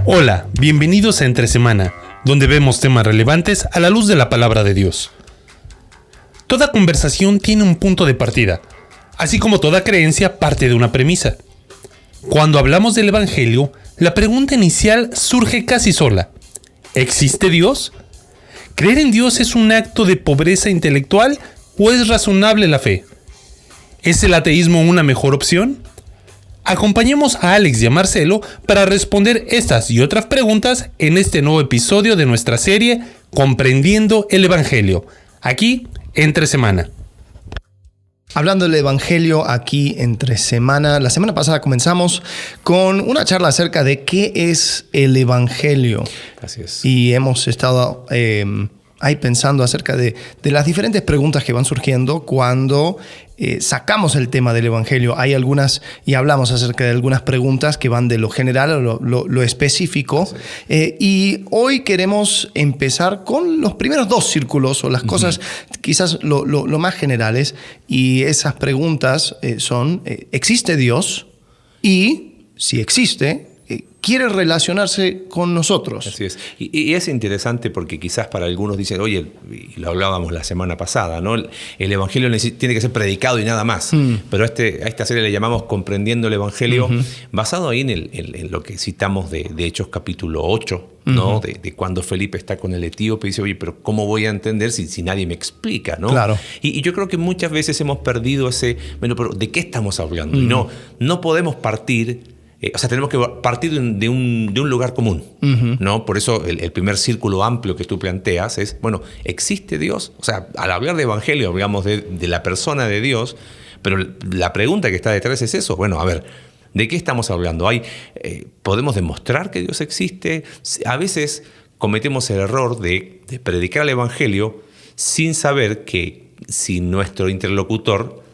Hola, bienvenidos a Entre Semana, donde vemos temas relevantes a la luz de la palabra de Dios. Toda conversación tiene un punto de partida, así como toda creencia parte de una premisa. Cuando hablamos del Evangelio, la pregunta inicial surge casi sola. ¿Existe Dios? ¿Creer en Dios es un acto de pobreza intelectual o es razonable la fe? ¿Es el ateísmo una mejor opción? Acompañemos a Alex y a Marcelo para responder estas y otras preguntas en este nuevo episodio de nuestra serie Comprendiendo el Evangelio, aquí Entre Semana. Hablando del Evangelio aquí Entre Semana, la semana pasada comenzamos con una charla acerca de qué es el Evangelio. Así es. Y hemos estado ahí pensando acerca de las diferentes preguntas que van surgiendo cuando sacamos el tema del Evangelio. Hay algunas, y hablamos acerca de algunas preguntas que van de lo general a lo específico. Y hoy queremos empezar con los primeros dos círculos o las cosas quizás lo más generales. Y esas preguntas son, ¿existe Dios? Y si existe, quiere relacionarse con nosotros. Así es. Y es interesante porque quizás para algunos dicen, oye, y lo hablábamos la semana pasada, ¿no? El Evangelio tiene que ser predicado y nada más. Pero a esta serie le llamamos Comprendiendo el Evangelio, basado ahí en lo que citamos de Hechos capítulo 8, ¿no? De cuando Felipe está con el etíope y dice, oye, pero ¿cómo voy a entender si nadie me explica, ¿no? Claro. Y yo creo que muchas veces hemos perdido bueno, pero ¿de qué estamos hablando? Y no podemos partir. Tenemos que partir de un lugar común, ¿no? Por eso el primer círculo amplio que tú planteas es, bueno, ¿existe Dios? O sea, al hablar de evangelio, hablamos de la persona de Dios, pero la pregunta que está detrás es eso. Bueno, a ver, ¿de qué estamos hablando? ¿Podemos demostrar que Dios existe? A veces cometemos el error de predicar el evangelio sin saber que si nuestro interlocutor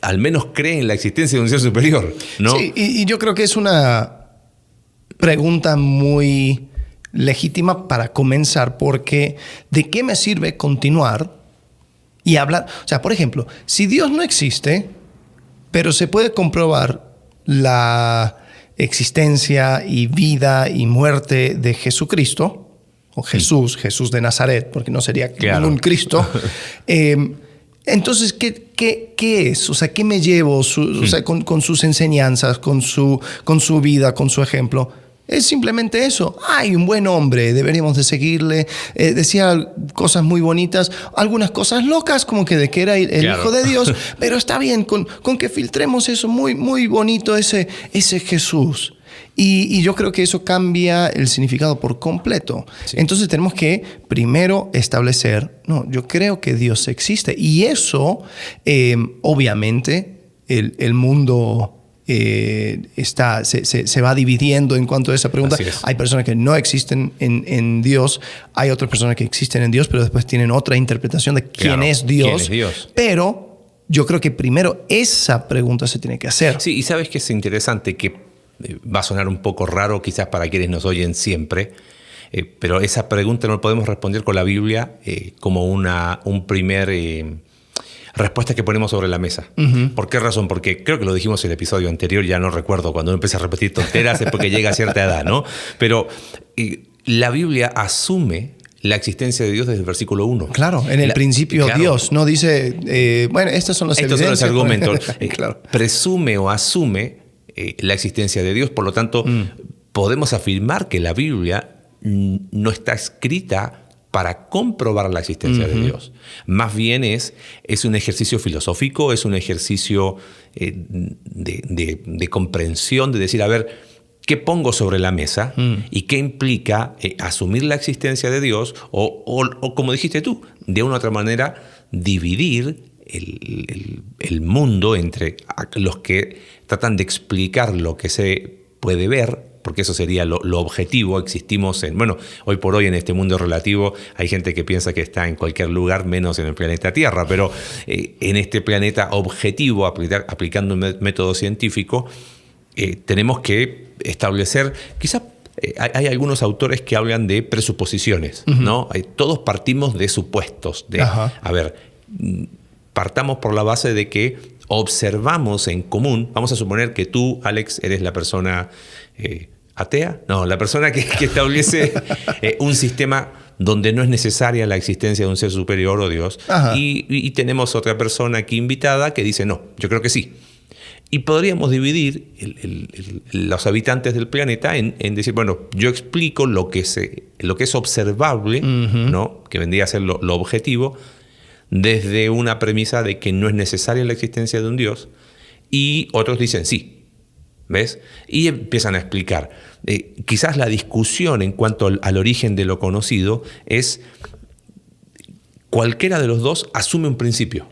al menos cree en la existencia de un ser superior, ¿no? Sí, y yo creo que es una pregunta muy legítima para comenzar, porque ¿de qué me sirve continuar y hablar? O sea, por ejemplo, si Dios no existe, pero se puede comprobar la existencia y vida y muerte de Jesucristo, o Jesús de Nazaret, porque no sería ningún Cristo, entonces, ¿qué es? O sea, ¿qué me llevo? O sea, con sus enseñanzas, con su vida, con su ejemplo. Es simplemente eso. Hay un buen hombre, deberíamos de seguirle. Decía cosas muy bonitas, algunas cosas locas, como que de que era el Hijo de Dios. Pero está bien, con que filtremos eso muy, muy bonito, ese Jesús. Y yo creo que eso cambia el significado por completo. Sí. Entonces tenemos que primero establecer, no, yo creo que Dios existe. Y eso, obviamente, el mundo se va dividiendo en cuanto a esa pregunta. Hay personas que no existen en Dios, hay otras personas que existen en Dios, pero después tienen otra interpretación de quién es Dios. ¿Quién es Dios? Pero yo creo que primero esa pregunta se tiene que hacer. Sí, y sabes que es interesante que va a sonar un poco raro quizás para quienes nos oyen siempre, pero esa pregunta no podemos responder con la Biblia como un primer respuesta que ponemos sobre la mesa. ¿Por qué razón? Porque creo que lo dijimos en el episodio anterior, ya no recuerdo, cuando uno empieza a repetir tonteras es porque llega a cierta edad, ¿no? Pero la Biblia asume la existencia de Dios desde el versículo 1. Claro, en el principio Dios, no dice, bueno, estas son las evidencias. Estos son los argumentos. Claro. Presume o asume la existencia de Dios. Por lo tanto, podemos afirmar que la Biblia no está escrita para comprobar la existencia de Dios. Más bien es un ejercicio filosófico, es un ejercicio de comprensión, de decir, a ver, ¿qué pongo sobre la mesa? ¿Y qué implica asumir la existencia de Dios? O como dijiste tú, de una u otra manera, dividir el mundo entre los que tratan de explicar lo que se puede ver, porque eso sería lo objetivo. Existimos hoy por hoy en este mundo relativo hay gente que piensa que está en cualquier lugar menos en el planeta Tierra, pero en este planeta objetivo, aplicando un método científico, tenemos que establecer, quizás hay algunos autores que hablan de presuposiciones, ¿no? Todos partimos de supuestos, a ver, partamos por la base de que observamos en común. Vamos a suponer que tú, Alex, eres la persona ¿Atea? No, la persona que establece un sistema donde no es necesaria la existencia de un ser superior o Dios. Y tenemos otra persona aquí invitada que dice, no, yo creo que sí. Y podríamos dividir los habitantes del planeta en decir, bueno, yo explico lo que es observable, ¿no? Que vendría a ser lo objetivo, desde una premisa de que no es necesaria la existencia de un Dios, y otros dicen sí. ¿Ves? Y empiezan a explicar. Quizás la discusión en cuanto al origen de lo conocido es cualquiera de los dos asume un principio.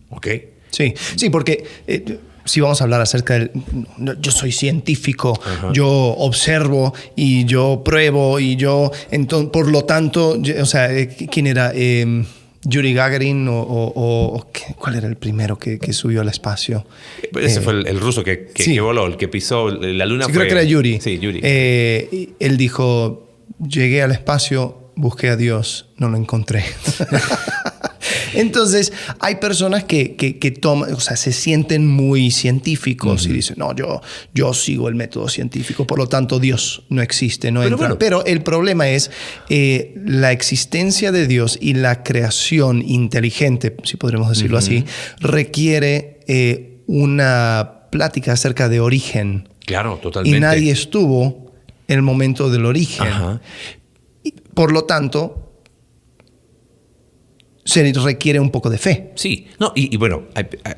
¿Ok? Sí, porque si vamos a hablar acerca del... Yo soy científico, yo observo y yo pruebo y yo... Entonces, por lo tanto, o sea, ¿quién era? Yuri Gagarin o ¿cuál era el primero que subió al espacio? Ese fue el ruso que voló, el que pisó la luna. Sí, creo que era Yuri. Sí, Yuri. Él dijo, llegué al espacio, busqué a Dios, no lo encontré. Entonces, hay personas que toman, o sea, se sienten muy científicos y dicen, no, yo sigo el método científico, por lo tanto Dios no existe, no entra. Bueno. Pero el problema es la existencia de Dios y la creación inteligente, si podremos decirlo así, requiere una plática acerca de origen. Claro, totalmente. Y nadie estuvo en el momento del origen. Por lo tanto, se requiere un poco de fe. Sí, no, y bueno,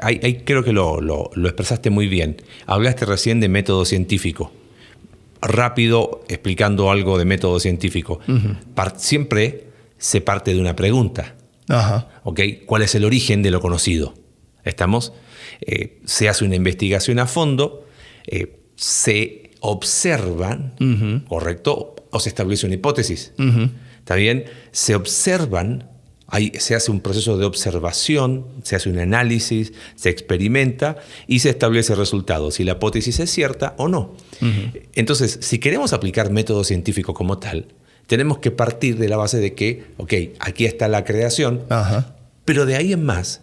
ahí creo que lo expresaste muy bien. Hablaste recién de método científico. Rápido, explicando algo de método científico. Siempre se parte de una pregunta. ¿Ok? ¿Cuál es el origen de lo conocido? ¿Estamos? Se hace una investigación a fondo, se observan, ¿correcto? O se establece una hipótesis. ¿Está bien? Se observan. Ahí se hace un proceso de observación, se hace un análisis, se experimenta y se establece resultados, si la hipótesis es cierta o no. Entonces, si queremos aplicar método científico como tal, tenemos que partir de la base de que, ok, aquí está la creación, pero de ahí en más,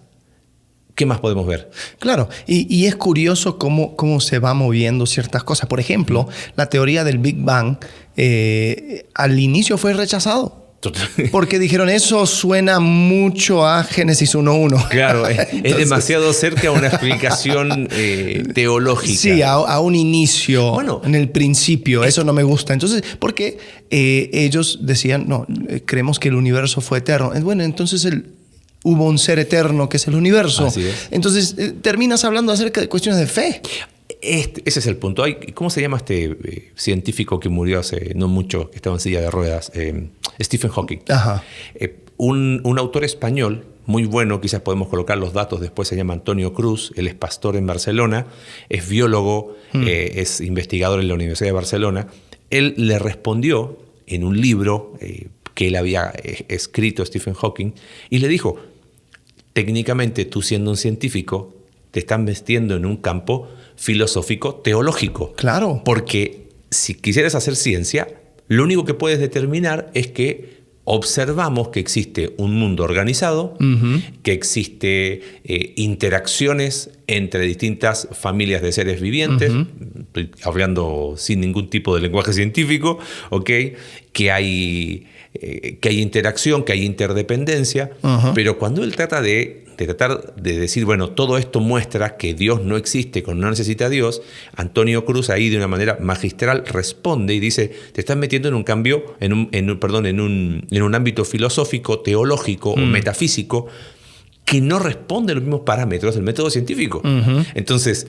¿qué más podemos ver? Claro, y es curioso cómo se va moviendo ciertas cosas. Por ejemplo, la teoría del Big Bang al inicio fue rechazado. Porque dijeron, eso suena mucho a Génesis 1.1. Claro, es demasiado cerca a una explicación teológica. Sí, a un inicio, bueno, en el principio. Eso no me gusta. Entonces, porque ellos decían, no, creemos que el universo fue eterno. Bueno, entonces hubo un ser eterno que es el universo. Así es. Entonces, terminas hablando acerca de cuestiones de fe. Ese es el punto. ¿Cómo se llama este científico que murió hace no mucho, que estaba en silla de ruedas? Stephen Hawking. Un autor español muy bueno, quizás podemos colocar los datos después, se llama Antonio Cruz, él es pastor en Barcelona, es biólogo, es investigador en la Universidad de Barcelona. Él le respondió en un libro que él había escrito, Stephen Hawking, y le dijo, técnicamente tú siendo un científico, te están metiendo en un campo filosófico teológico. Claro. Porque si quisieras hacer ciencia, lo único que puedes determinar es que observamos que existe un mundo organizado, que existe interacciones entre distintas familias de seres vivientes, hablando sin ningún tipo de lenguaje científico, ¿okay? que hay interacción, que hay interdependencia, pero cuando él trata de decir, bueno, todo esto muestra que Dios no existe, que no necesita a Dios, Antonio Cruz ahí de una manera magistral responde y dice, te estás metiendo en un cambio, en un ámbito filosófico, teológico o metafísico que no responde a los mismos parámetros del método científico. Entonces,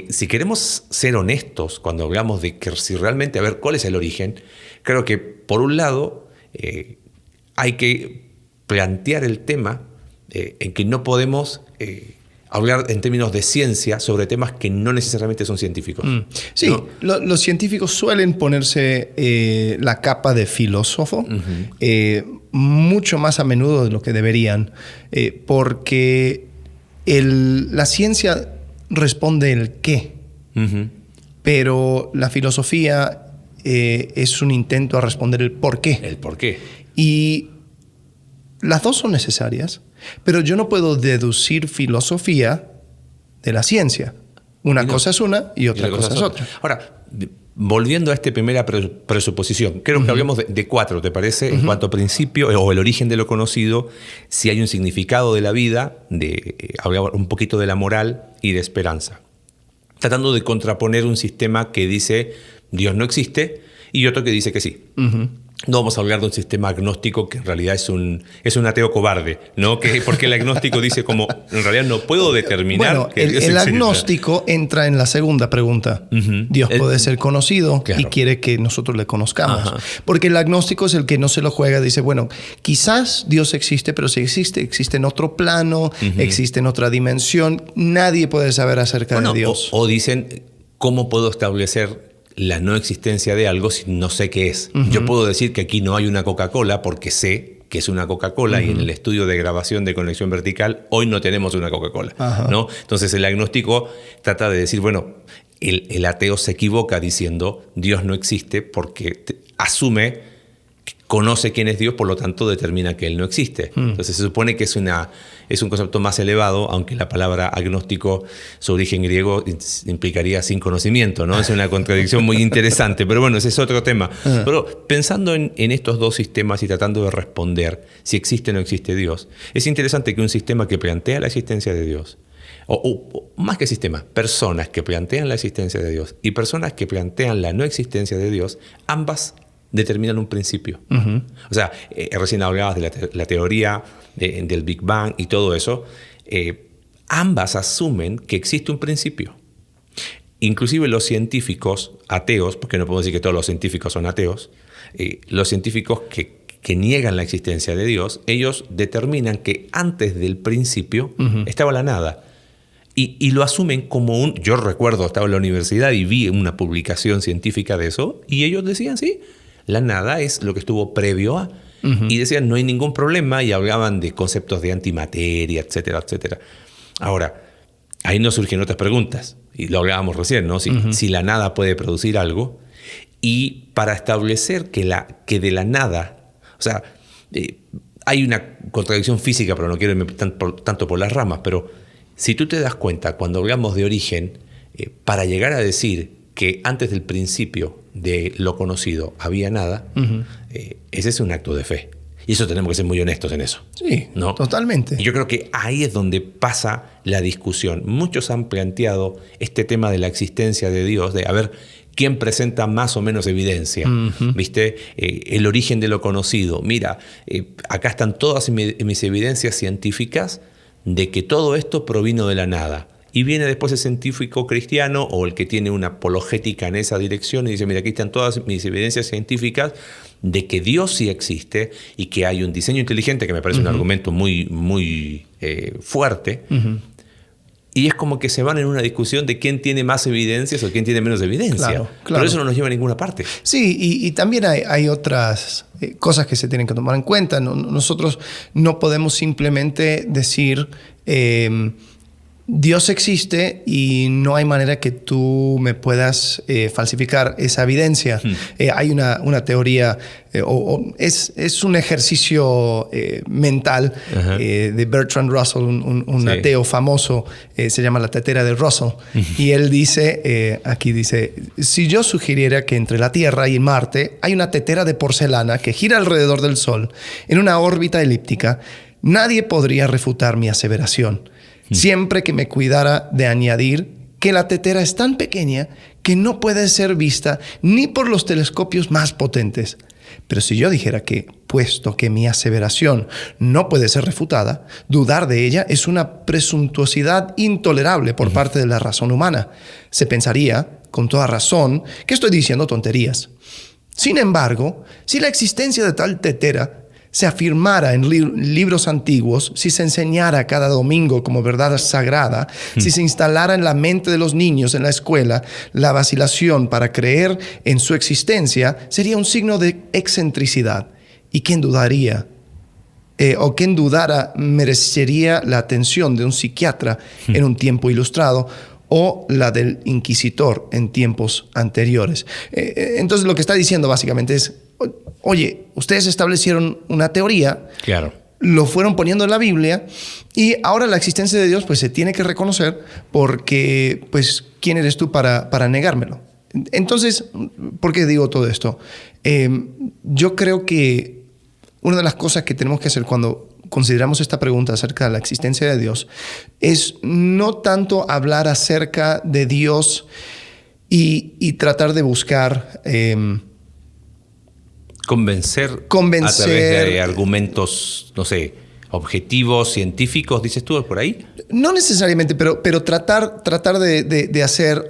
si queremos ser honestos cuando hablamos de que si realmente, a ver, ¿cuál es el origen? Creo que, por un lado, hay que plantear el tema en que no podemos hablar en términos de ciencia sobre temas que no necesariamente son científicos. Sí, ¿no? Los científicos suelen ponerse la capa de filósofo mucho más a menudo de lo que deberían, porque la ciencia responde el qué, pero la filosofía es un intento a responder el por qué. El por qué. Y las dos son necesarias, pero yo no puedo deducir filosofía de la ciencia. Una cosa es una y otra cosa es otra. Ahora, volviendo a esta primera presuposición, creo que hablemos de 4, ¿te parece? En cuanto a principio o el origen de lo conocido, si hay un significado de la vida, hablar un poquito de la moral y de esperanza. Tratando de contraponer un sistema que dice Dios no existe y otro que dice que sí. No vamos a hablar de un sistema agnóstico que en realidad es un ateo cobarde, ¿no? Porque el agnóstico dice como, en realidad no puedo determinar bueno, que Dios el existe. agnóstico entra en la segunda pregunta. Dios puede ser conocido y quiere que nosotros le conozcamos. Porque el agnóstico es el que no se lo juega. Dice, bueno, quizás Dios existe, pero si existe en otro plano, existe en otra dimensión. Nadie puede saber acerca de Dios. O dicen, ¿cómo puedo establecer la no existencia de algo si no sé qué es? Yo puedo decir que aquí no hay una Coca-Cola porque sé que es una Coca-Cola y en el estudio de grabación de Conexión Vertical hoy no tenemos una Coca-Cola, ¿no? Entonces el agnóstico trata de decir, bueno, el ateo se equivoca diciendo Dios no existe porque asume que conoce quién es Dios, por lo tanto determina que Él no existe. Entonces se supone que es un concepto más elevado, aunque la palabra agnóstico, su origen griego, implicaría sin conocimiento, ¿no? Es una contradicción muy interesante, pero bueno, ese es otro tema. Pero pensando en estos dos sistemas y tratando de responder si existe o no existe Dios, es interesante que un sistema que plantea la existencia de Dios, o más que sistema, personas que plantean la existencia de Dios y personas que plantean la no existencia de Dios, ambas determinan un principio. O sea, recién hablabas de la teoría del Big Bang y todo eso. Ambas asumen que existe un principio. Inclusive los científicos ateos, porque no podemos decir que todos los científicos son ateos, los científicos que niegan la existencia de Dios, ellos determinan que antes del principio estaba la nada. Y lo asumen como yo recuerdo, estaba en la universidad y vi una publicación científica de eso, y ellos decían, sí, la nada es lo que estuvo previo a. Y decían, no hay ningún problema, y hablaban de conceptos de antimateria, etcétera, etcétera. Ahora, ahí nos surgen otras preguntas, y lo hablábamos recién, ¿no? Si la nada puede producir algo, y para establecer que de la nada, o sea, hay una contradicción física, pero no quiero irme tanto por las ramas, pero si tú te das cuenta, cuando hablamos de origen, para llegar a decir que antes del principio de lo conocido había nada, ese es un acto de fe. Y eso tenemos que ser muy honestos en eso. Sí, ¿no? Totalmente. Y yo creo que ahí es donde pasa la discusión. Muchos han planteado este tema de la existencia de Dios, de a ver quién presenta más o menos evidencia. ¿Viste? El origen de lo conocido. Mira, acá están todas mis evidencias científicas de que todo esto provino de la nada. Y viene después el científico cristiano o el que tiene una apologética en esa dirección y dice, mira, aquí están todas mis evidencias científicas de que Dios sí existe y que hay un diseño inteligente, que me parece un argumento muy, muy fuerte. Y es como que se van en una discusión de quién tiene más evidencias o quién tiene menos evidencia. Claro. Pero eso no nos lleva a ninguna parte. Sí, y también hay otras cosas que se tienen que tomar en cuenta. Nosotros no podemos simplemente decir Dios existe y no hay manera que tú me puedas falsificar esa evidencia. Hay una teoría, es un ejercicio mental de Bertrand Russell, un ateo famoso, se llama la tetera de Russell. Y él dice, aquí dice, si yo sugiriera que entre la Tierra y Marte hay una tetera de porcelana que gira alrededor del Sol en una órbita elíptica, nadie podría refutar mi aseveración. Siempre que me cuidara de añadir que la tetera es tan pequeña que no puede ser vista ni por los telescopios más potentes. Pero si yo dijera que, puesto que mi aseveración no puede ser refutada, dudar de ella es una presuntuosidad intolerable por parte de la razón humana. Se pensaría, con toda razón, que estoy diciendo tonterías. Sin embargo, si la existencia de tal tetera se afirmara en libros antiguos, si se enseñara cada domingo como verdad sagrada, si se instalara en la mente de los niños en la escuela, la vacilación para creer en su existencia sería un signo de excentricidad. ¿Y quién dudaría? O quien dudara merecería la atención de un psiquiatra en un tiempo ilustrado o la del inquisidor en tiempos anteriores. Entonces lo que está diciendo básicamente es, oye, ustedes establecieron una teoría, claro, lo fueron poniendo en la Biblia y ahora la existencia de Dios pues se tiene que reconocer porque, pues, ¿quién eres tú para negármelo? Entonces, ¿por qué digo todo esto? Yo creo que una de las cosas que tenemos que hacer cuando consideramos esta pregunta acerca de la existencia de Dios es no tanto hablar acerca de Dios y tratar de buscar... Convencer a través de argumentos, no sé, objetivos, científicos, dices tú, por ahí. No necesariamente, pero tratar de hacer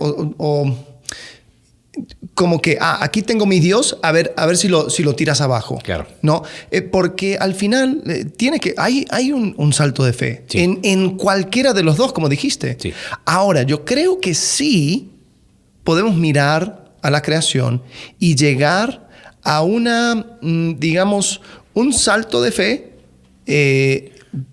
como que, aquí tengo mi Dios, a ver si lo tiras abajo. Claro. ¿No? Porque al final hay un salto de fe en cualquiera de los dos, como dijiste. Sí. Ahora, yo creo que sí podemos mirar a la creación y llegar a digamos, un salto de fe,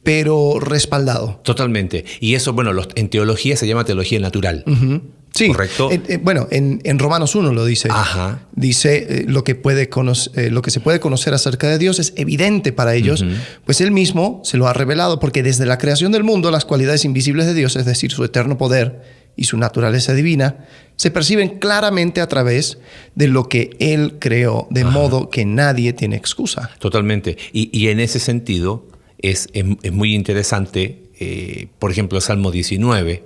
pero respaldado. Totalmente. Y eso, bueno, en teología se llama teología natural. Uh-huh. Sí. ¿Correcto? Bueno, en Romanos 1 lo dice. Ajá. Dice lo que se puede conocer acerca de Dios es evidente para ellos, pues Él mismo se lo ha revelado, porque desde la creación del mundo las cualidades invisibles de Dios, es decir, su eterno poder y su naturaleza divina, se perciben claramente a través de lo que Él creó, de modo que nadie tiene excusa. Totalmente. Y en ese sentido es muy interesante, por ejemplo, el Salmo 19,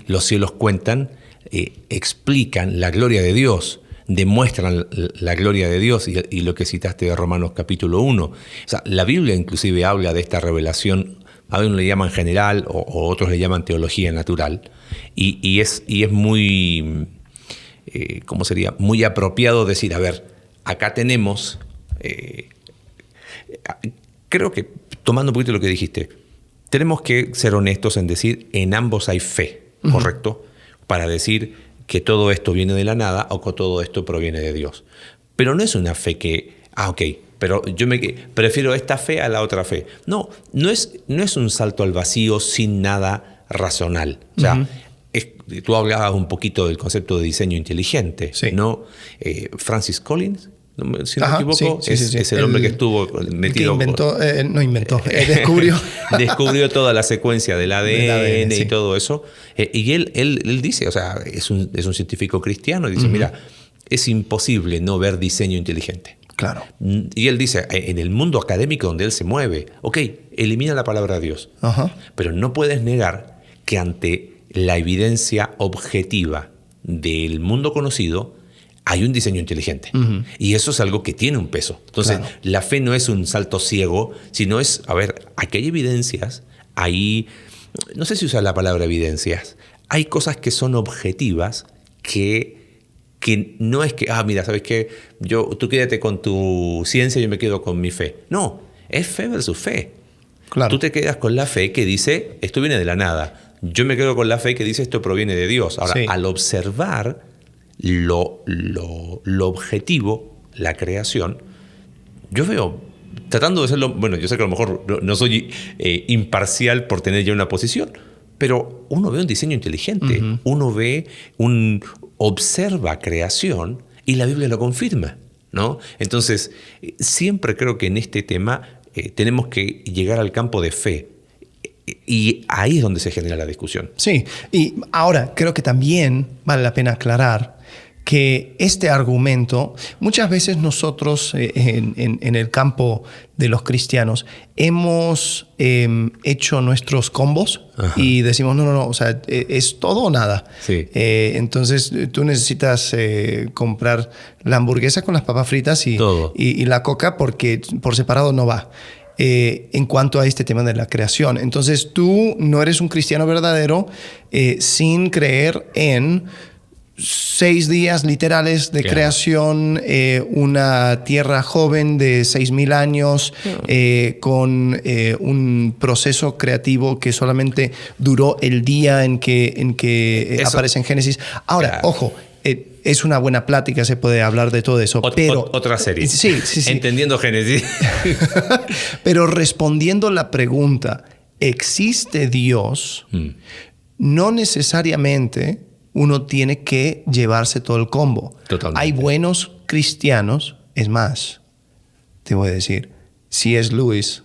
los cielos cuentan, explican la gloria de Dios, demuestran la gloria de Dios y lo que citaste de Romanos capítulo 1. O sea, la Biblia inclusive habla de esta revelación, a uno le llaman general o otros le llaman teología natural, y es muy, ¿cómo sería? Muy apropiado decir, a ver, acá tenemos, creo que tomando un poquito lo que dijiste, tenemos que ser honestos en decir, en ambos hay fe, ¿correcto? Para decir que todo esto viene de la nada o que todo esto proviene de Dios. Pero no es una fe que, ok, pero yo prefiero esta fe a la otra fe. No es un salto al vacío sin nada racional. O sea, tú hablabas un poquito del concepto de diseño inteligente, sí. ¿no? Francis Collins, si no me equivoco, sí. es el hombre que estuvo metido... Descubrió. Descubrió toda la secuencia del ADN sí. y todo eso. Y él dice, o sea, es un científico cristiano, y dice, mira, es imposible no ver diseño inteligente. Claro. Y él dice, en el mundo académico donde él se mueve, ok, elimina la palabra de Dios. Pero no puedes negar que ante la evidencia objetiva del mundo conocido hay un diseño inteligente. Y eso es algo que tiene un peso. Entonces, claro, la fe no es un salto ciego, sino es, a ver, aquí hay evidencias, no sé si usar la palabra evidencias, hay cosas que son objetivas que no es que, mira, ¿sabes qué? Tú quédate con tu ciencia y yo me quedo con mi fe. No, es fe versus fe. Claro. Tú te quedas con la fe que dice, esto viene de la nada. Yo me quedo con la fe que dice, esto proviene de Dios. Ahora, al observar lo objetivo, la creación, yo veo, tratando de hacerlo, bueno, yo sé que a lo mejor no soy imparcial por tener ya una posición, pero uno ve un diseño inteligente, uno observa creación y la Biblia lo confirma, ¿no? Entonces, siempre creo que en este tema tenemos que llegar al campo de fe. Y ahí es donde se genera la discusión. Sí, y ahora creo que también vale la pena aclarar que este argumento, muchas veces nosotros en el campo de los cristianos hemos hecho nuestros combos y decimos, no, o sea, es todo o nada. Sí. Entonces tú necesitas comprar la hamburguesa con las papas fritas y la coca porque por separado no va. En cuanto a este tema de la creación. Entonces tú no eres un cristiano verdadero sin creer en 6 días literales de creación, una tierra joven de 6,000 años, con un proceso creativo que solamente duró el día en que aparece en Génesis. Ahora, ojo, es una buena plática, se puede hablar de todo eso. Pero otra serie. Sí. Entendiendo Génesis. Pero respondiendo la pregunta, ¿existe Dios? No necesariamente uno tiene que llevarse todo el combo. Totalmente. Hay buenos cristianos, es más, te voy a decir, C.S. Lewis,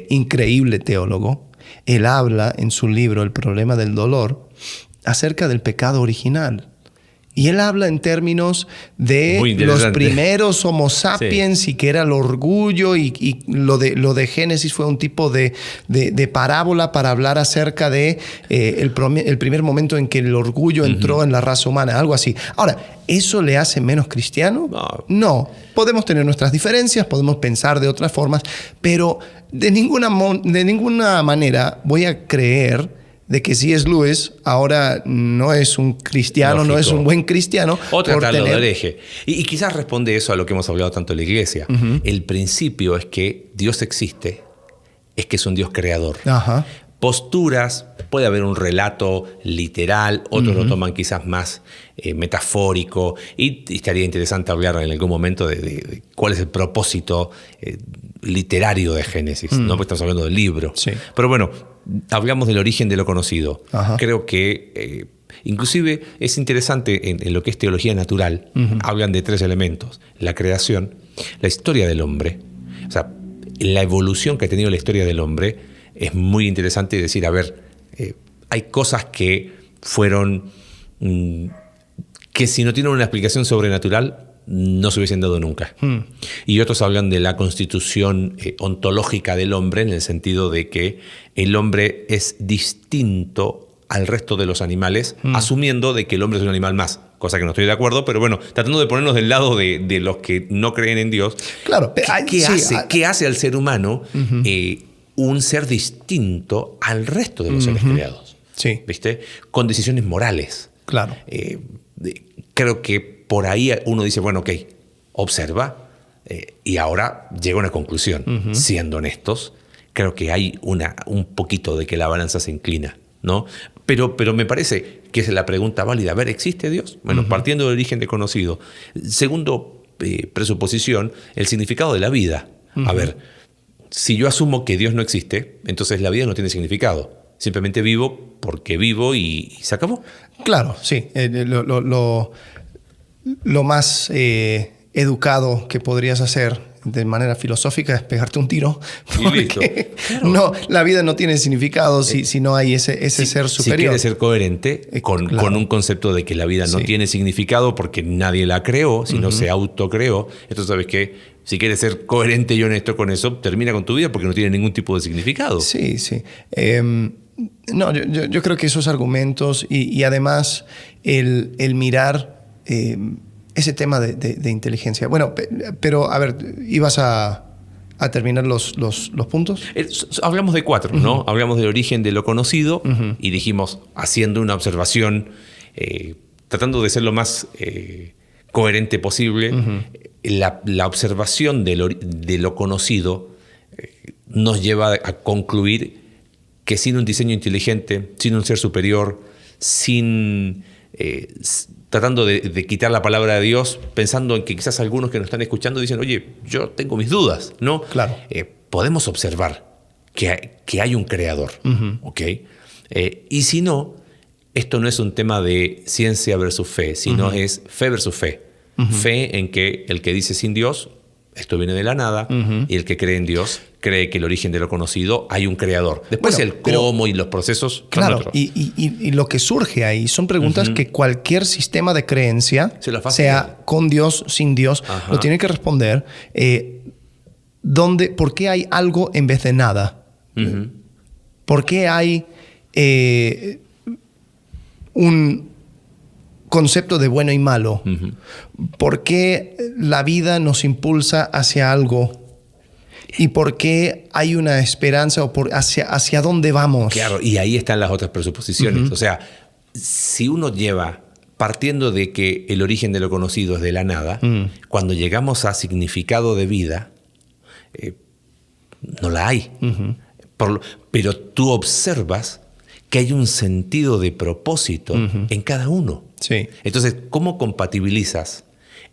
increíble teólogo, él habla en su libro El problema del dolor acerca del pecado original. Y él habla en términos de los primeros Homo sapiens y que era el orgullo y lo de Génesis fue un tipo de parábola para hablar acerca de el primer momento en que el orgullo entró en la raza humana, algo así. Ahora, ¿eso le hace menos cristiano? No. Podemos tener nuestras diferencias, podemos pensar de otras formas, pero de ninguna manera voy a creer de que C.S. Lewis ahora no es un cristiano, lógico, no es un buen cristiano. O tratarlo de hereje. Y quizás responde eso a lo que hemos hablado tanto en la iglesia. El principio es que Dios existe, es que es un Dios creador. Posturas, puede haber un relato literal, otros lo toman quizás más metafórico, y estaría interesante hablar en algún momento de cuál es el propósito literario de Génesis, ¿no? Porque estamos hablando del libro. Sí. Pero bueno, hablamos del origen de lo conocido. Creo que inclusive es interesante en lo que es teología natural. Hablan de 3 elementos: la creación, la historia del hombre. O sea, la evolución que ha tenido la historia del hombre es muy interesante decir, a ver, hay cosas que fueron, que si no tienen una explicación sobrenatural, no se hubiesen dado nunca. Y otros hablan de la constitución ontológica del hombre, en el sentido de que el hombre es distinto al resto de los animales, asumiendo de que el hombre es un animal más, cosa que no estoy de acuerdo, pero bueno, tratando de ponernos del lado de los que no creen en Dios. Claro. ¿Qué hace al ser humano un ser distinto al resto de los seres creados? Sí. ¿Viste? Con decisiones morales. Claro. Creo que por ahí uno dice, bueno, ok, observa, y ahora llega a una conclusión. Siendo honestos, creo que hay un poquito de que la balanza se inclina, ¿no? Pero me parece que es la pregunta válida. A ver, ¿existe Dios? Bueno, partiendo del origen de conocido. Segundo presuposición, el significado de la vida. A ver, si yo asumo que Dios no existe, entonces la vida no tiene significado. Simplemente vivo porque vivo y se acabó. Claro, sí. Lo más educado que podrías hacer de manera filosófica es pegarte un tiro. Porque claro, no, la vida no tiene significado si no hay ese ser superior. Si quieres ser coherente con un concepto de que la vida no tiene significado porque nadie la creó, sino se autocreó, entonces sabes que si quieres ser coherente y honesto con eso, termina con tu vida porque no tiene ningún tipo de significado. Sí. No, yo creo que esos argumentos y además el mirar ese tema de inteligencia. Bueno, pero a ver, ibas a terminar los puntos. Hablamos de 4, ¿no? Hablamos del origen de lo conocido y dijimos, haciendo una observación, tratando de ser lo más coherente posible, la observación de lo conocido nos lleva a concluir que sin un diseño inteligente, sin un ser superior, tratando de quitar la palabra de Dios, pensando en que quizás algunos que nos están escuchando dicen, oye, yo tengo mis dudas, ¿no? Claro. Podemos observar que hay un creador, ¿ok? Y si no, esto no es un tema de ciencia versus fe, sino es fe versus fe. Fe en que el que dice sin Dios, esto viene de la nada, y el que cree en Dios cree que el origen de lo conocido hay un creador. Después el cómo y los procesos. Claro, y lo que surge ahí son preguntas que cualquier sistema de creencia, sea con Dios, sin Dios, lo tiene que responder. ¿Por qué hay algo en vez de nada? ¿Por qué hay un concepto de bueno y malo? ¿Por qué la vida nos impulsa hacia algo? ¿Y por qué hay una esperanza o hacia dónde vamos? Claro, y ahí están las otras presuposiciones. O sea, si uno lleva, partiendo de que el origen de lo conocido es de la nada, cuando llegamos a significado de vida, no la hay. Pero tú observas que hay un sentido de propósito en cada uno. Sí. Entonces, ¿cómo compatibilizas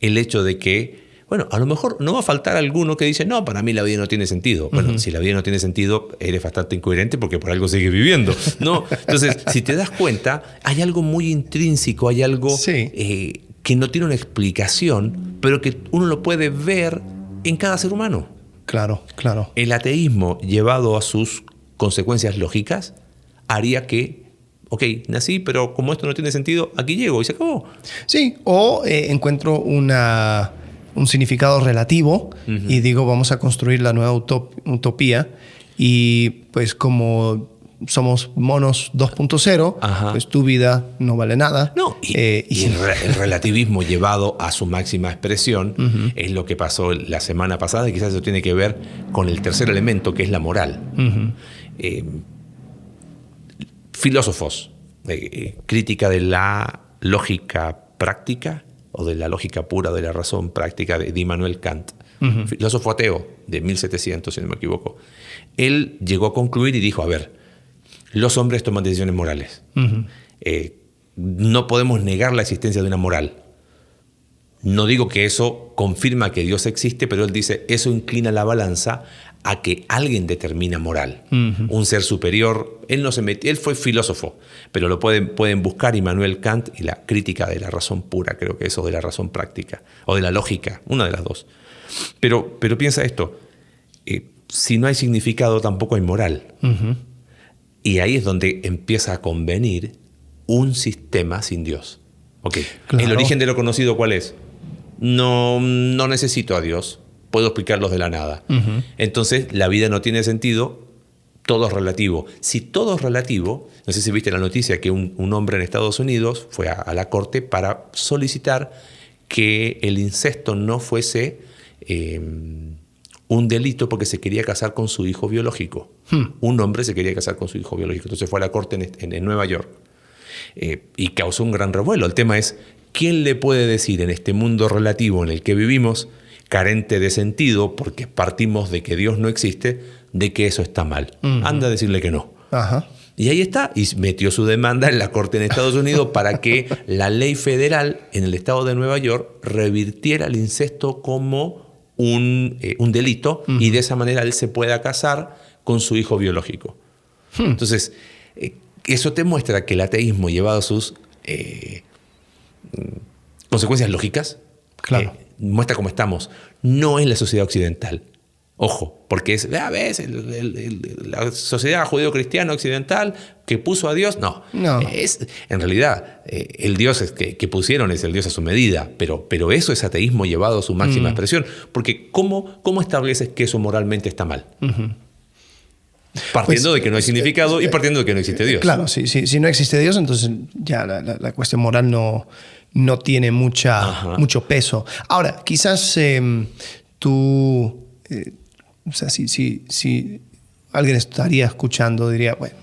el hecho de que, bueno, a lo mejor no va a faltar alguno que dice, no, para mí la vida no tiene sentido? Bueno, si la vida no tiene sentido, eres bastante incoherente porque por algo sigues viviendo, ¿no? Entonces, si te das cuenta, hay algo muy intrínseco, hay algo que no tiene una explicación, pero que uno lo puede ver en cada ser humano. Claro. El ateísmo, llevado a sus consecuencias lógicas, haría que ok, nací, pero como esto no tiene sentido, aquí llego y se acabó. Sí, o encuentro un significado relativo y digo, vamos a construir la nueva utopía y pues como somos monos 2.0, pues tu vida no vale nada. No, y el relativismo llevado a su máxima expresión es lo que pasó la semana pasada y quizás eso tiene que ver con el tercer elemento, que es la moral. Filósofos, crítica de la lógica práctica o de la lógica pura de la razón práctica de Immanuel Kant, filósofo ateo de 1700, si no me equivoco. Él llegó a concluir y dijo, a ver, los hombres toman decisiones morales. No podemos negar la existencia de una moral. No digo que eso confirma que Dios existe, pero él dice, eso inclina la balanza a que alguien determina moral. Un ser superior. Él no se metió, él fue filósofo, pero lo pueden buscar Immanuel Kant y la crítica de la razón pura, creo que eso, de la razón práctica, o de la lógica, una de las dos. Pero piensa esto, si no hay significado, tampoco hay moral. Y ahí es donde empieza a convenir un sistema sin Dios. Okay. Claro. ¿El origen de lo conocido cuál es? No necesito a Dios, puedo explicarlos de la nada. Entonces la vida no tiene sentido, todo es relativo. Si todo es relativo, no sé si viste la noticia que un hombre en Estados Unidos fue a la corte para solicitar que el incesto no fuese un delito porque se quería casar con su hijo biológico. Un hombre se quería casar con su hijo biológico. Entonces fue a la corte en Nueva York y causó un gran revuelo. El tema es, ¿quién le puede decir en este mundo relativo en el que vivimos, carente de sentido, porque partimos de que Dios no existe, de que eso está mal? Anda a decirle que no. Y ahí está, y metió su demanda en la corte en Estados Unidos para que la ley federal en el estado de Nueva York revirtiera el incesto como un delito y de esa manera él se pueda casar con su hijo biológico. Entonces, eso te muestra que el ateísmo, llevado a sus consecuencias lógicas, claro, muestra cómo estamos. No es la sociedad occidental. Ojo, porque es, ¿ves? La sociedad judío-cristiana occidental que puso a Dios. No. En realidad, el Dios que pusieron es el Dios a su medida, pero eso es ateísmo llevado a su máxima expresión. Porque ¿cómo estableces que eso moralmente está mal? Partiendo de que no hay significado y partiendo de que no existe Dios. Claro, si no existe Dios, entonces ya la cuestión moral no tiene mucho peso. Ahora, quizás tú... o sea, si alguien estaría escuchando, diría, bueno,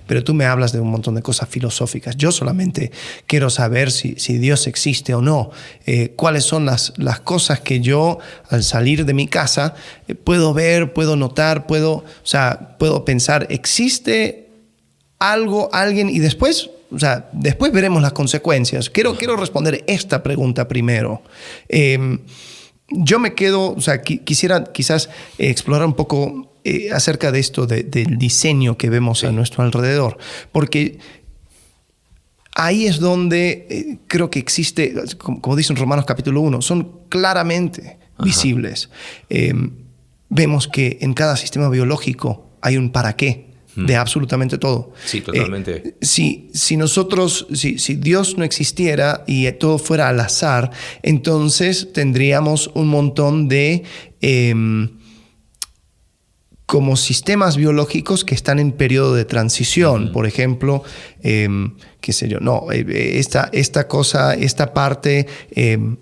pero tú me hablas de un montón de cosas filosóficas. Yo solamente quiero saber si Dios existe o no. ¿Cuáles son las cosas que yo, al salir de mi casa, puedo ver, puedo notar, puedo pensar, ¿existe algo, alguien? Y después veremos las consecuencias. Quiero responder esta pregunta primero. Yo me quedo, quisiera quizás explorar un poco acerca de esto, del diseño que vemos a nuestro alrededor, porque ahí es donde creo que existe, como dice en Romanos capítulo 1, son claramente visibles. Vemos que en cada sistema biológico hay un para qué de absolutamente todo. Sí, totalmente. Si Dios no existiera y todo fuera al azar, entonces tendríamos un montón de como sistemas biológicos que están en periodo de transición. Por ejemplo, qué sé yo, esta cosa, esta parte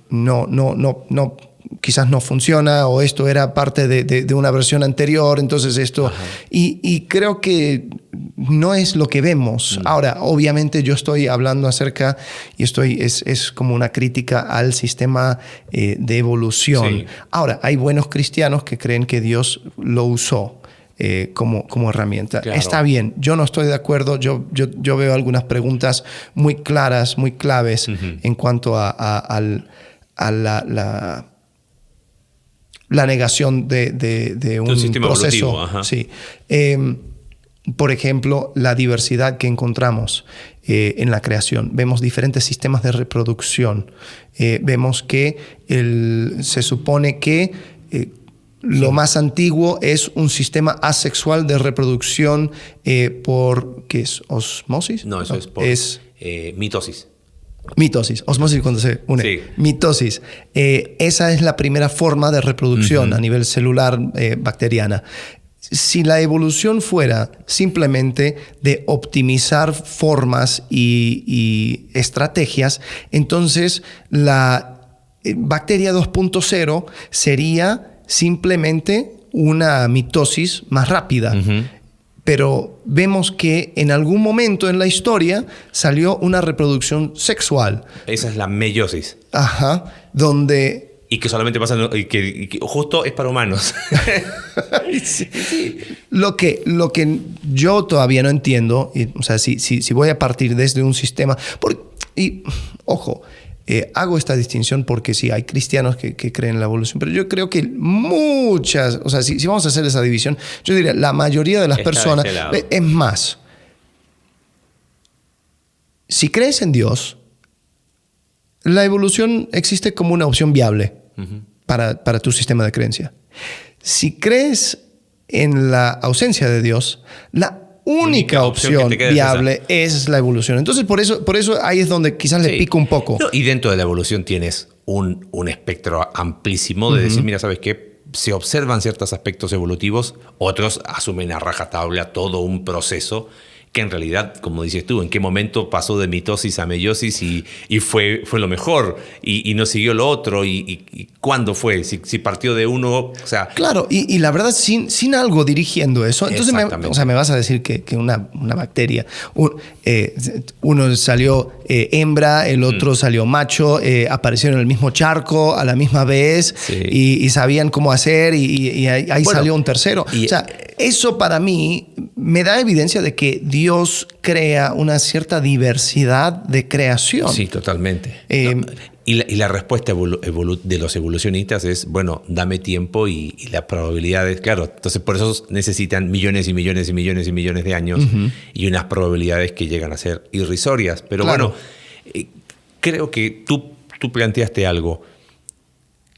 no quizás no funciona, o esto era parte de una versión anterior, entonces esto... Y creo que no es lo que vemos. Ahora, obviamente yo estoy hablando acerca, y es como una crítica al sistema de evolución. Ahora, hay buenos cristianos que creen que Dios lo usó como herramienta. Claro. Está bien, yo no estoy de acuerdo, yo veo algunas preguntas muy claras, muy claves en cuanto a la negación de un sistema proceso. Sí. Por ejemplo, la diversidad que encontramos en la creación. Vemos diferentes sistemas de reproducción. Vemos que se supone que Lo más antiguo es un sistema asexual de reproducción por, ¿qué es? ¿Osmosis? No, eso es por mitosis. Mitosis, osmosis cuando se une. Sí. Mitosis. Esa es la primera forma de reproducción a nivel celular bacteriana. Si la evolución fuera simplemente de optimizar formas y estrategias, entonces la bacteria 2.0 sería simplemente una mitosis más rápida. Pero vemos que en algún momento en la historia salió una reproducción sexual. Esa es la meiosis. Ajá, donde... Y que solamente pasa, y que justo es para humanos. Sí. Lo que yo todavía no entiendo, o sea, si voy a partir desde un sistema... y, ojo, hago esta distinción porque sí, hay cristianos que creen en la evolución, pero yo creo que muchas, o sea, si vamos a hacer esa división, yo diría, la mayoría de las personas, es más, si crees en Dios, la evolución existe como una opción viable para tu sistema de creencia. Si crees en la ausencia de Dios, la única opción viable es la evolución. Entonces, por eso ahí es donde quizás le pico un poco. No, y dentro de la evolución tienes un espectro amplísimo de decir, mira, ¿sabes qué? Se observan ciertos aspectos evolutivos, otros asumen a rajatabla todo un proceso que en realidad, como dices tú, en qué momento pasó de mitosis a meiosis y fue lo mejor y no siguió lo otro y cuándo fue, si partió de uno, o sea... Claro, y la verdad, sin algo dirigiendo eso, entonces me vas a decir que una bacteria, uno salió hembra, el otro salió macho, aparecieron en el mismo charco a la misma vez y sabían cómo hacer y ahí salió un tercero. O sea, eso para mí me da evidencia de que Dios crea una cierta diversidad de creación. Sí, totalmente. Y la respuesta de los evolucionistas es, bueno, dame tiempo y las probabilidades, claro, entonces por eso necesitan millones y millones y millones y millones de años y unas probabilidades que llegan a ser irrisorias. Pero bueno, creo que tú planteaste algo.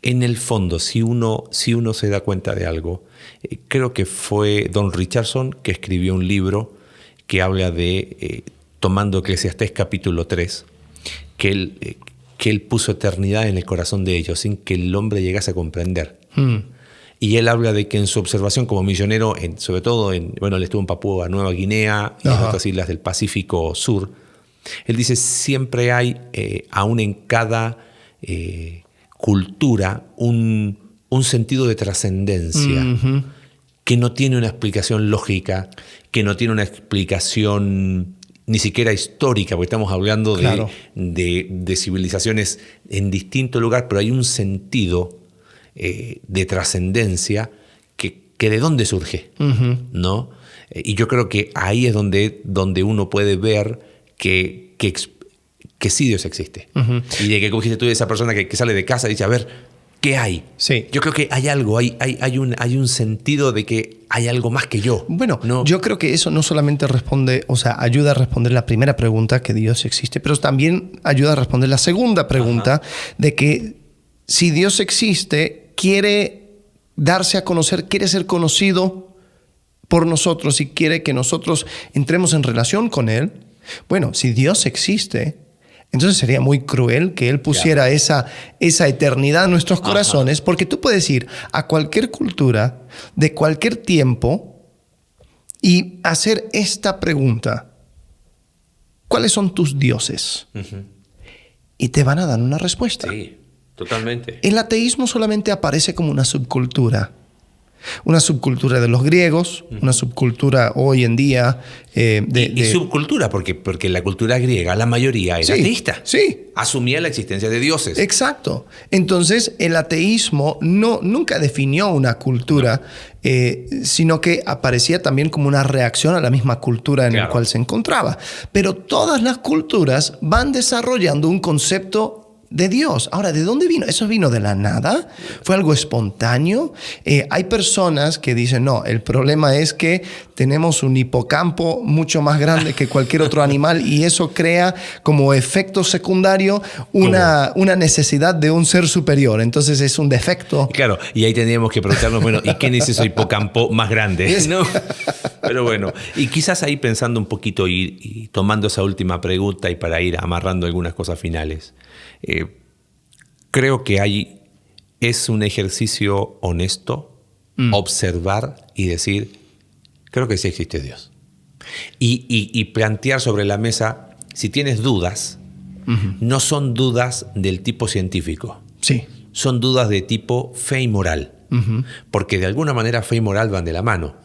En el fondo, si uno se da cuenta de algo, creo que fue Don Richardson que escribió un libro que habla de, tomando Eclesiastés capítulo 3, que él puso eternidad en el corazón de ellos sin que el hombre llegase a comprender. Y él habla de que en su observación como misionero, sobre todo él estuvo en Papúa Nueva Guinea y en otras islas del Pacífico Sur, él dice, siempre hay, aún en cada cultura, un sentido de trascendencia que no tiene una explicación lógica, que no tiene una explicación ni siquiera histórica, porque estamos hablando de civilizaciones en distinto lugar, pero hay un sentido de trascendencia que de dónde surge, ¿no? Y yo creo que ahí es donde uno puede ver que sí Dios existe. Y de que, como dijiste tú, esa persona que sale de casa y dice, a ver, ¿qué hay? Sí. Yo creo que hay algo, hay un sentido de que hay algo más que yo. Bueno, ¿no? Yo creo que eso no solamente ayuda a responder la primera pregunta, que Dios existe, pero también ayuda a responder la segunda pregunta, de que si Dios existe, quiere darse a conocer, quiere ser conocido por nosotros y quiere que nosotros entremos en relación con Él. Bueno, si Dios existe, entonces sería muy cruel que Él pusiera esa eternidad en nuestros corazones, porque tú puedes ir a cualquier cultura, de cualquier tiempo, y hacer esta pregunta. ¿Cuáles son tus dioses? Y te van a dar una respuesta. Sí, totalmente. El ateísmo solamente aparece como una subcultura. Una subcultura de los griegos, una subcultura hoy en día... Y subcultura, porque la cultura griega, la mayoría era ateísta. Sí. Asumía la existencia de dioses. Exacto. Entonces, el ateísmo nunca definió una cultura, sino que aparecía también como una reacción a la misma cultura en la cual se encontraba. Pero todas las culturas van desarrollando un concepto de Dios. Ahora, ¿de dónde vino? ¿Eso vino de la nada? ¿Fue algo espontáneo? Hay personas que dicen, no, el problema es que tenemos un hipocampo mucho más grande que cualquier otro animal y eso crea como efecto secundario una necesidad de un ser superior. Entonces es un defecto. Claro, y ahí tendríamos que preguntarnos, bueno, ¿y quién es ese hipocampo más grande? ¿No? Pero bueno, y quizás ahí pensando un poquito y tomando esa última pregunta y para ir amarrando algunas cosas finales. Creo que es un ejercicio honesto observar y decir, creo que sí existe Dios. Y plantear sobre la mesa, si tienes dudas, no son dudas del tipo científico. Sí. Son dudas de tipo fe y moral. Porque de alguna manera fe y moral van de la mano.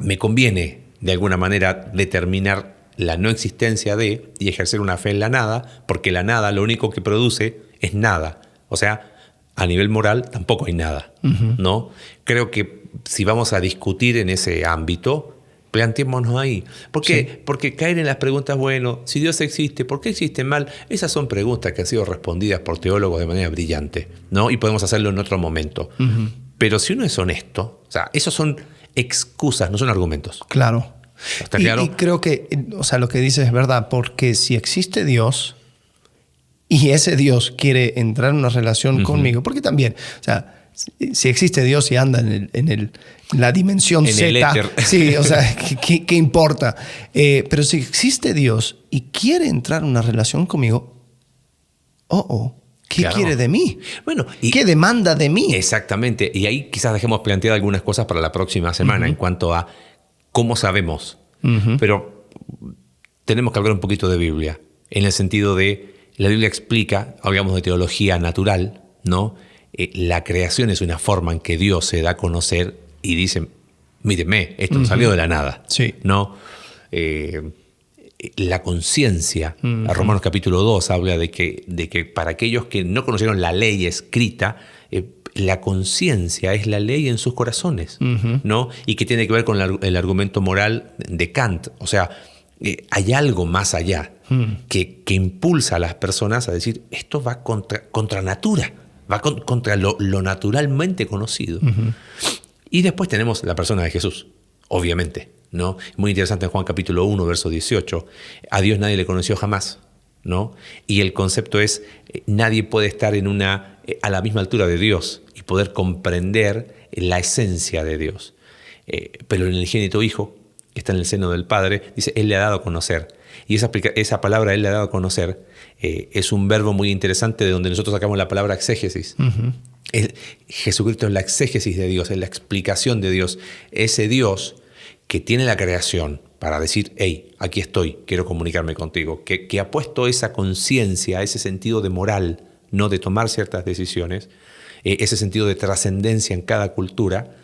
Me conviene de alguna manera determinar la no existencia de y ejercer una fe en la nada, porque la nada lo único que produce es nada. O sea, a nivel moral tampoco hay nada, ¿no? Creo que si vamos a discutir en ese ámbito, planteémonos ahí. ¿Por qué? Sí. Porque caer en las preguntas, bueno, si Dios existe, ¿por qué existe mal? Esas son preguntas que han sido respondidas por teólogos de manera brillante, ¿no? Y podemos hacerlo en otro momento. Pero si uno es honesto, o sea, esos son excusas, no son argumentos. Claro. ¿Está claro? Y creo que, o sea, lo que dices es verdad, porque si existe Dios y ese Dios quiere entrar en una relación conmigo, porque también, o sea, si existe Dios y anda en la dimensión en Z, el éter. Sí, o sea, ¿qué importa? Pero si existe Dios y quiere entrar en una relación conmigo, ¿qué Claro. quiere de mí? Bueno, ¿Qué demanda de mí? Exactamente. Y ahí quizás dejemos plantear algunas cosas para la próxima semana en cuanto a cómo sabemos. Pero tenemos que hablar un poquito de Biblia, en el sentido de, la Biblia explica, hablamos de teología natural, ¿no? La creación es una forma en que Dios se da a conocer y dice, mírenme, esto no salió de la nada, Sí. ¿no? La conciencia, a Romanos capítulo 2 habla de que para aquellos que no conocieron la ley escrita, la conciencia es la ley en sus corazones, ¿no? Y que tiene que ver con el argumento moral de Kant. O sea, hay algo más allá que impulsa a las personas a decir, esto va contra natura, va contra lo naturalmente conocido. Y después tenemos la persona de Jesús, obviamente, ¿no? Muy interesante en Juan capítulo 1, verso 18. A Dios nadie le conoció jamás, ¿no? Y el concepto es, nadie puede estar a la misma altura de Dios y poder comprender la esencia de Dios. Pero el unigénito Hijo, que está en el seno del Padre, dice, Él le ha dado a conocer. Y esa palabra, Él le ha dado a conocer, es un verbo muy interesante de donde nosotros sacamos la palabra exégesis. Jesucristo es la exégesis de Dios, es la explicación de Dios. Ese Dios que tiene la creación para decir, hey, aquí estoy, quiero comunicarme contigo, que ha puesto esa conciencia, ese sentido de moral, no de tomar ciertas decisiones, ese sentido de trascendencia en cada cultura,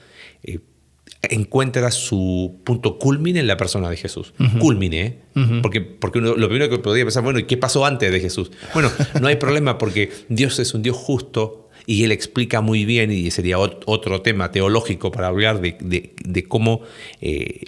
encuentra su punto culmine en la persona de Jesús. Culmine, porque uno, lo primero que podría pensar, bueno, ¿y qué pasó antes de Jesús? Bueno, no hay problema porque Dios es un Dios justo y Él explica muy bien, y sería otro tema teológico para hablar de cómo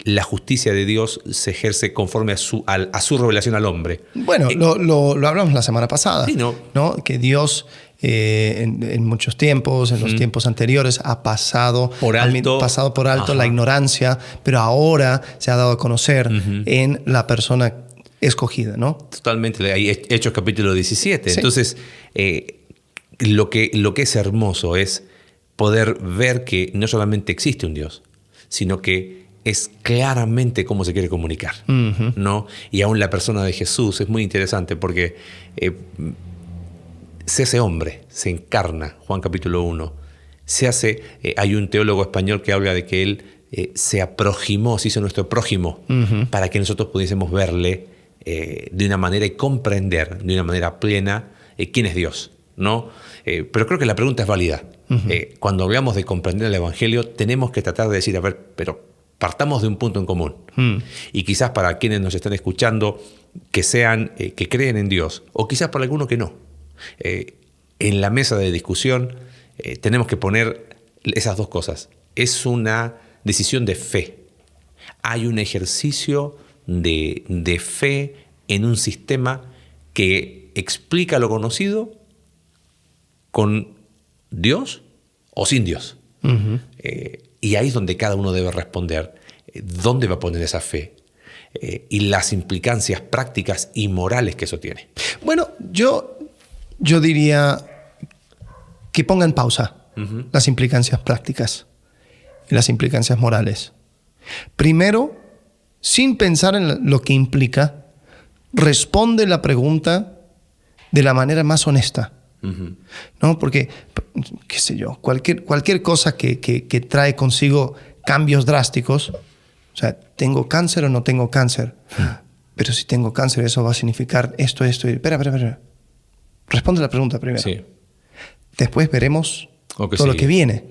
la justicia de Dios se ejerce conforme a su revelación al hombre. Bueno, lo hablamos la semana pasada, Sí, ¿no? Que Dios en muchos tiempos, en los tiempos anteriores, ha pasado por alto la ignorancia, pero ahora se ha dado a conocer en la persona escogida, ¿no? Totalmente. Hay Hechos capítulo 17. Sí. Entonces, lo que es hermoso es poder ver que no solamente existe un Dios, sino que es claramente cómo se quiere comunicar, ¿no? Y aún la persona de Jesús es muy interesante porque se hace hombre, se encarna, Juan capítulo 1. Hay un teólogo español que habla de que Él se aproximó, se hizo nuestro prójimo, para que nosotros pudiésemos verle de una manera y comprender de una manera plena quién es Dios, ¿no? Pero creo que la pregunta es válida. Cuando hablamos de comprender el Evangelio, tenemos que tratar de decir, a ver, pero partamos de un punto en común. Y quizás para quienes nos están escuchando, que creen en Dios, o quizás para algunos que no. En la mesa de discusión tenemos que poner esas dos cosas. Es una decisión de fe. Hay un ejercicio de fe en un sistema que explica lo conocido con Dios o sin Dios. Y ahí es donde cada uno debe responder dónde va a poner esa fe y las implicancias prácticas y morales que eso tiene. Bueno, yo diría que ponga en pausa las implicancias prácticas y las implicancias morales. Primero, sin pensar en lo que implica, responde la pregunta de la manera más honesta. ¿No? Porque, qué sé yo, cualquier cosa que trae consigo cambios drásticos, o sea, ¿tengo cáncer o no tengo cáncer? Pero si tengo cáncer, eso va a significar esto. Espera. Responde la pregunta primero. Sí. Después veremos todo lo que viene.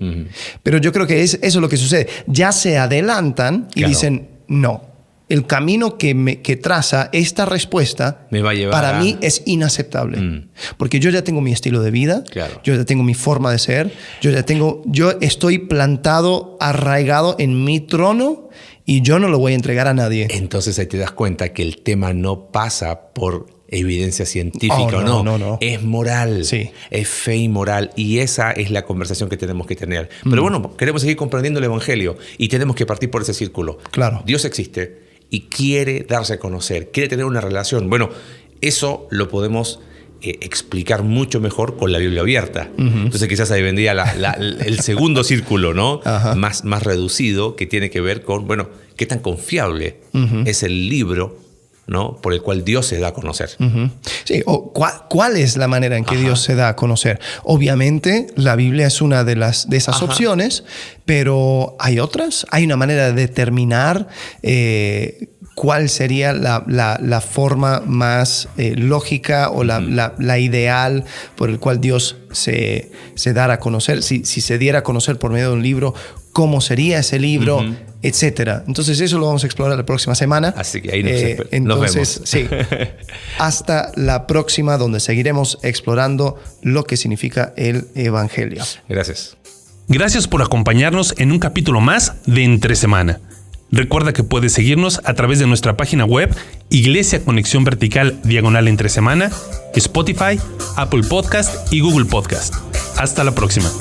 Pero yo creo que eso es lo que sucede. Ya se adelantan y dicen, no, el camino que traza esta respuesta me va a llevar para mí es inaceptable. Porque yo ya tengo mi estilo de vida, yo ya tengo mi forma de ser, yo estoy plantado, arraigado en mi trono y yo no lo voy a entregar a nadie. Entonces ahí te das cuenta que el tema no pasa por evidencia científica no. Es moral, es fe y moral, y esa es la conversación que tenemos que tener. Pero bueno, queremos seguir comprendiendo el Evangelio y tenemos que partir por ese círculo. Claro. Dios existe y quiere darse a conocer, quiere tener una relación. Bueno, eso lo podemos explicar mucho mejor con la Biblia abierta. Entonces quizás ahí vendría el segundo círculo, ¿no? Más reducido, que tiene que ver con, bueno, qué tan confiable es el libro, ¿no? Por el cual Dios se da a conocer. Sí, o ¿cuál es la manera en que Dios se da a conocer? Obviamente, la Biblia es una de esas opciones, pero hay otras. Hay una manera de determinar cuál sería la forma más lógica o la ideal por el cual Dios se dará a conocer. Si se diera a conocer por medio de un libro, ¿cómo sería ese libro? Etcétera. Entonces eso lo vamos a explorar la próxima semana. Así que ahí nos vemos. Sí. Hasta la próxima, donde seguiremos explorando lo que significa el Evangelio. Gracias. Gracias por acompañarnos en un capítulo más de Entre Semana. Recuerda que puedes seguirnos a través de nuestra página web Iglesia Conexión Vertical /Entre Semana, Spotify, Apple Podcast y Google Podcast. Hasta la próxima.